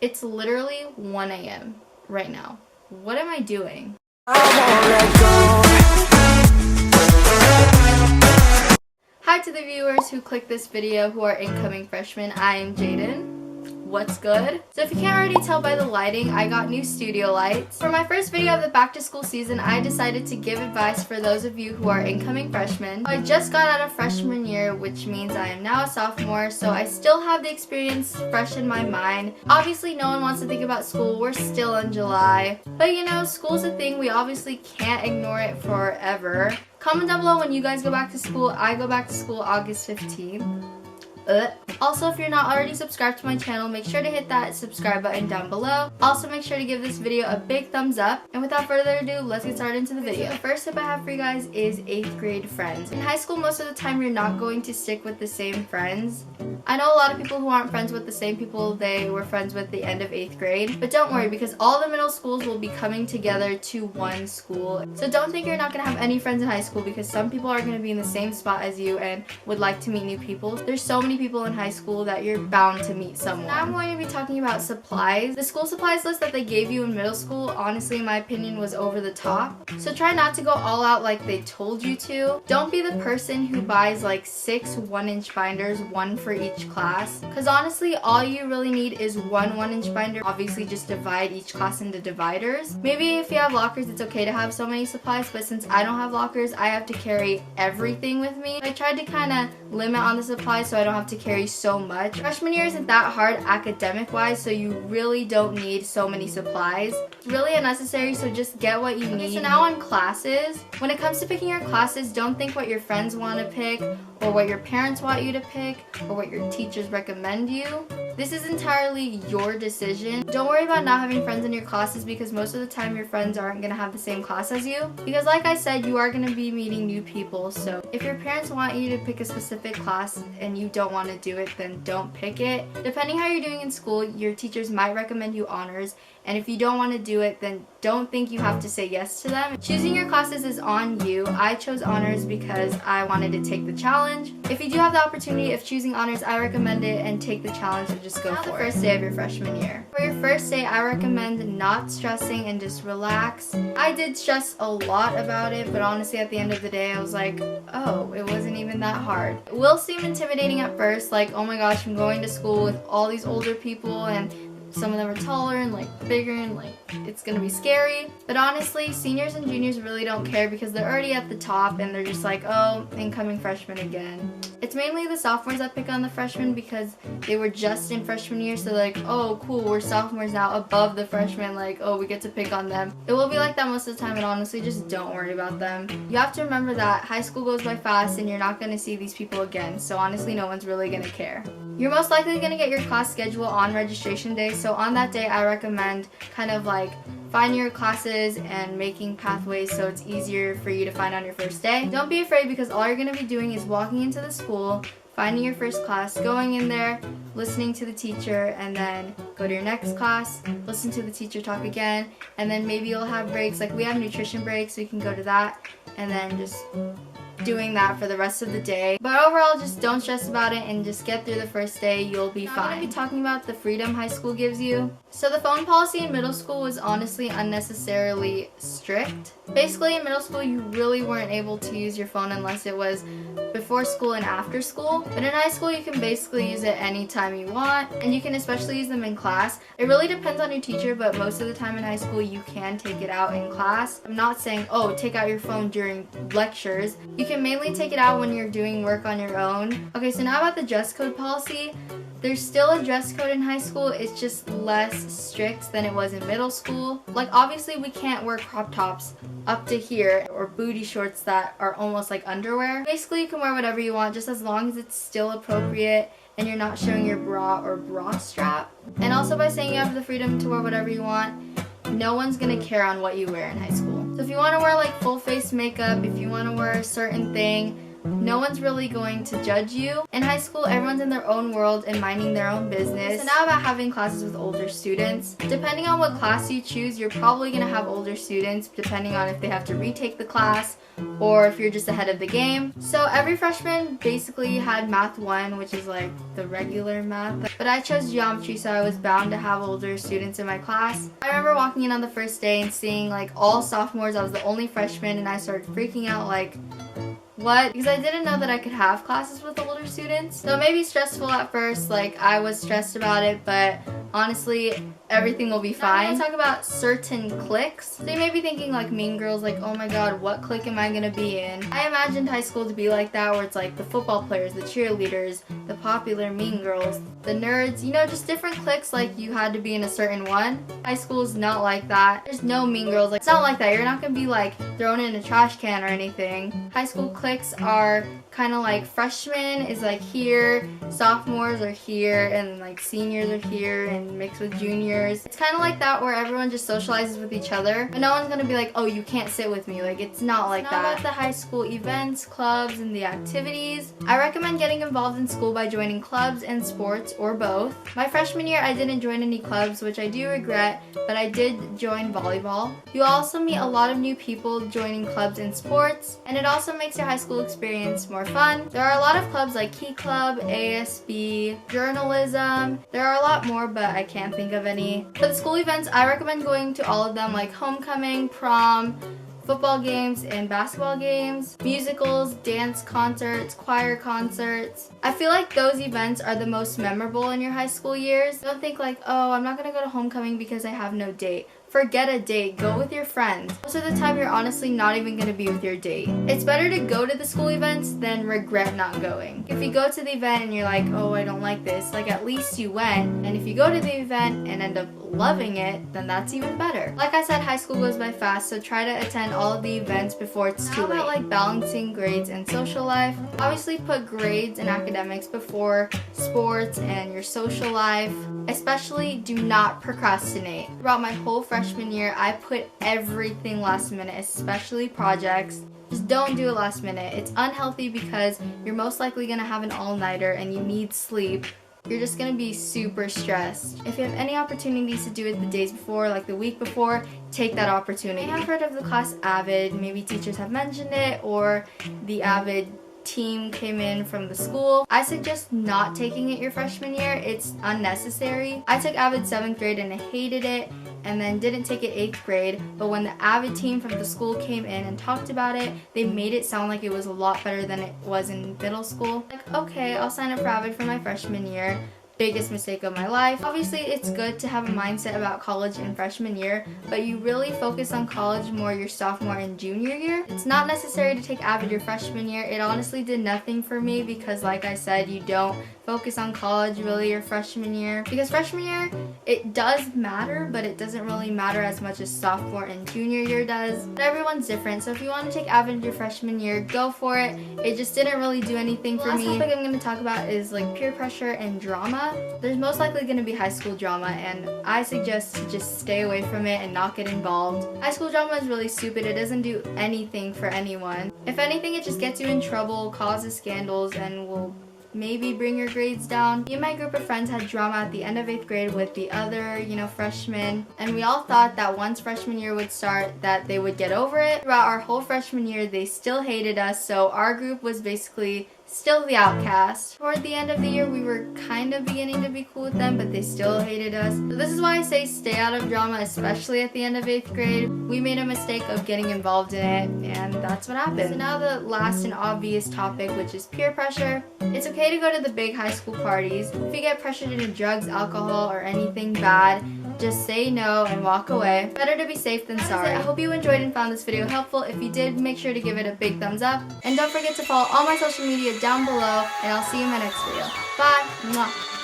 It's literally 1 a.m. right now. What am I doing? Hi to the viewers who clicked this video who are incoming freshmen. I am Jaden. What's good? So if you can't already tell by the lighting, I got new studio lights. For my first video of the back to school season, I decided to give advice for those of you who are incoming freshmen. I just got out of freshman year, which means I am now a sophomore, so I still have the experience fresh in my mind. Obviously, no one wants to think about school. We're still in July. But you know, school's a thing. We obviously can't ignore it forever. Comment down below when you guys go back to school. I go back to school August 15th. Also, if you're not already subscribed to my channel, make sure to hit that subscribe button down below. Also, make sure to give this video a big thumbs up. And without further ado, let's get started into the video. The first tip I have for you guys is 8th grade friends. In high school, most of the time, you're not going to stick with the same friends. I know a lot of people who aren't friends with the same people they were friends with the end of 8th grade. But don't worry, because all the middle schools will be coming together to one school. So don't think you're not going to have any friends in high school, because some people are going to be in the same spot as you and would like to meet new people. There's so many people in high school that you're bound to meet someone. Now I'm going to be talking about supplies. The school supplies list that they gave you in middle school, honestly, in my opinion, was over the top. So try not to go all out like they told you to. Don't be the person who buys like 6 1-inch binders, one for each class. Because honestly, all you really need is one 1-inch binder. Obviously, just divide each class into dividers. Maybe if you have lockers, it's okay to have so many supplies, but since I don't have lockers, I have to carry everything with me. I tried to kind of limit on the supplies so I don't have to carry so much. Freshman year isn't that hard academic wise, so you really don't need so many supplies. It's really unnecessary, so just get what you need. So now on classes, when it comes to picking your classes, don't think what your friends want to pick or what your parents want you to pick or what your teachers recommend you. This is entirely your decision. Don't worry about not having friends in your classes, because most of the time your friends aren't going to have the same class as you. Because like I said, you are going to be meeting new people. So if your parents want you to pick a specific class and you don't want to do it, then don't pick it. Depending how you're doing in school, your teachers might recommend you honors. And if you don't want to do it, then don't think you have to say yes to them. Choosing your classes is on you. I chose honors because I wanted to take the challenge. If you do have the opportunity of choosing honors, I recommend it and take the challenge and just go for it. The first day of your freshman year. For your first day, I recommend not stressing and just relax. I did stress a lot about it, but honestly at the end of the day, I was like, oh, it wasn't even that hard. It will seem intimidating at first, like, oh my gosh, I'm going to school with all these older people and some of them are taller and like bigger and like it's gonna be scary. But honestly, seniors and juniors really don't care because they're already at the top and they're just like, oh, incoming freshmen again. It's mainly the sophomores that pick on the freshmen because they were just in freshman year, so they're like, oh cool, we're sophomores now above the freshmen, like, oh, we get to pick on them. It will be like that most of the time, and honestly, just don't worry about them. You have to remember that high school goes by fast and you're not gonna see these people again, so honestly, no one's really gonna care. You're most likely going to get your class schedule on registration day, so on that day I recommend kind of like finding your classes and making pathways so it's easier for you to find on your first day. Don't be afraid, because all you're going to be doing is walking into the school, finding your first class, going in there, listening to the teacher, and then go to your next class, listen to the teacher talk again, and then maybe you'll have breaks. Like we have nutrition breaks, so you can go to that, and then just doing that for the rest of the day. But overall, just don't stress about it and just get through the first day. You'll be fine. I'm going to be talking about the freedom high school gives you. So the phone policy in middle school was honestly unnecessarily strict. Basically, in middle school, you really weren't able to use your phone unless it was before school and after school. But in high school, you can basically use it anytime you want, and you can especially use them in class. It really depends on your teacher, but most of the time in high school, you can take it out in class. I'm not saying, oh, take out your phone during lectures. You can mainly take it out when you're doing work on your own. Okay, so now about the dress code policy. There's still a dress code in high school, it's just less strict than it was in middle school. Like obviously we can't wear crop tops up to here or booty shorts that are almost like underwear. Basically you can wear whatever you want, just as long as it's still appropriate and you're not showing your bra or bra strap. And also, by saying you have the freedom to wear whatever you want, no one's gonna care on what you wear in high school. So if you want to wear like full face makeup, if you want to wear a certain thing, no one's really going to judge you. In high school, everyone's in their own world and minding their own business. So now about having classes with older students. Depending on what class you choose, you're probably going to have older students depending on if they have to retake the class or if you're just ahead of the game. So every freshman basically had Math 1, which is like the regular math. But I chose geometry, so I was bound to have older students in my class. I remember walking in on the first day and seeing like all sophomores. I was the only freshman and I started freaking out like, what? Because I didn't know that I could have classes with older students. So it may be stressful at first, like I was stressed about it, but honestly, everything will be fine. I'm gonna talk about certain cliques. So you may be thinking like Mean Girls, like, oh my god, what clique am I gonna be in? I imagined high school to be like that, where it's like the football players, the cheerleaders, the popular Mean Girls, the nerds, you know, just different cliques, like you had to be in a certain one. High school is not like that. There's no Mean Girls, like it's not like that. You're not gonna be like thrown in a trash can or anything. High school cliques are kind of like freshmen is like here, sophomores are here, and like seniors are here and mixed with juniors. It's kind of like that where everyone just socializes with each other, but no one's gonna be like, oh, you can't sit with me. Like it's not like that. About the high school events, clubs, and the activities. I recommend getting involved in school by joining clubs and sports or both. My freshman year I didn't join any clubs, which I do regret, but I did join volleyball. You also meet a lot of new people joining clubs and sports, and it also makes your high school experience more fun. There are a lot of clubs like Key Club, ASB, journalism. There are a lot more, but I can't think of any. For the school events, I recommend going to all of them, like homecoming, prom, football games and basketball games, musicals, dance concerts, choir concerts. I feel like those events are the most memorable in your high school years. Don't think like, oh, I'm not gonna go to homecoming because I have no date. Forget a date, go with your friends. Most of the time you're honestly not even going to be with your date. It's better to go to the school events than regret not going. If you go to the event and you're like, oh, I don't like this, like at least you went. And if you go to the event and end up loving it, then that's even better. Like I said, high school goes by fast, so try to attend all of the events before it's too late. How about like balancing grades and social life? Obviously put grades and academics before sports and your social life. Especially do not procrastinate. Throughout my whole freshman year, I put everything last minute, especially projects. Just don't do it last minute. It's unhealthy because you're most likely going to have an all-nighter and you need sleep. You're just going to be super stressed. If you have any opportunities to do it the days before, like the week before, take that opportunity. I have heard of the class Avid. Maybe teachers have mentioned it, or the Avid team came in from the school. I suggest not taking it your freshman year. It's unnecessary. I took Avid 7th grade and I hated it, and then didn't take it 8th grade, but when the Avid team from the school came in and talked about it, they made it sound like it was a lot better than it was in middle school. Like, okay, I'll sign up for Avid for my freshman year. Biggest mistake of my life. Obviously, it's good to have a mindset about college in freshman year, but you really focus on college more your sophomore and junior year. It's not necessary to take Avid your freshman year. It honestly did nothing for me because, like I said, you don't focus on college really your freshman year. Because freshman year, it does matter, but it doesn't really matter as much as sophomore and junior year does. But everyone's different, so if you want to take Avid your freshman year, go for it. It just didn't really do anything for me. The last topic I'm going to talk about is like peer pressure and drama. There's most likely going to be high school drama, and I suggest to just stay away from it and not get involved. High school drama is really stupid. It doesn't do anything for anyone. If anything, it just gets you in trouble, causes scandals, and will maybe bring your grades down. Me and my group of friends had drama at the end of 8th grade with the other, freshmen, and we all thought that once freshman year would start that they would get over it. Throughout our whole freshman year, they still hated us, so our group was basically still the outcast. Toward the end of the year, we were kind of beginning to be cool with them, but they still hated us. So this is why I say stay out of drama, especially at the end of 8th grade. We made a mistake of getting involved in it, and that's what happened. So now the last and obvious topic, which is peer pressure. It's okay to go to the big high school parties. If you get pressured into drugs, alcohol, or anything bad, just say no and walk away. Better to be safe than sorry. I hope you enjoyed and found this video helpful. If you did, make sure to give it a big thumbs up. And don't forget to follow all my social media down below, and I'll see you in my next video. Bye! Mwah.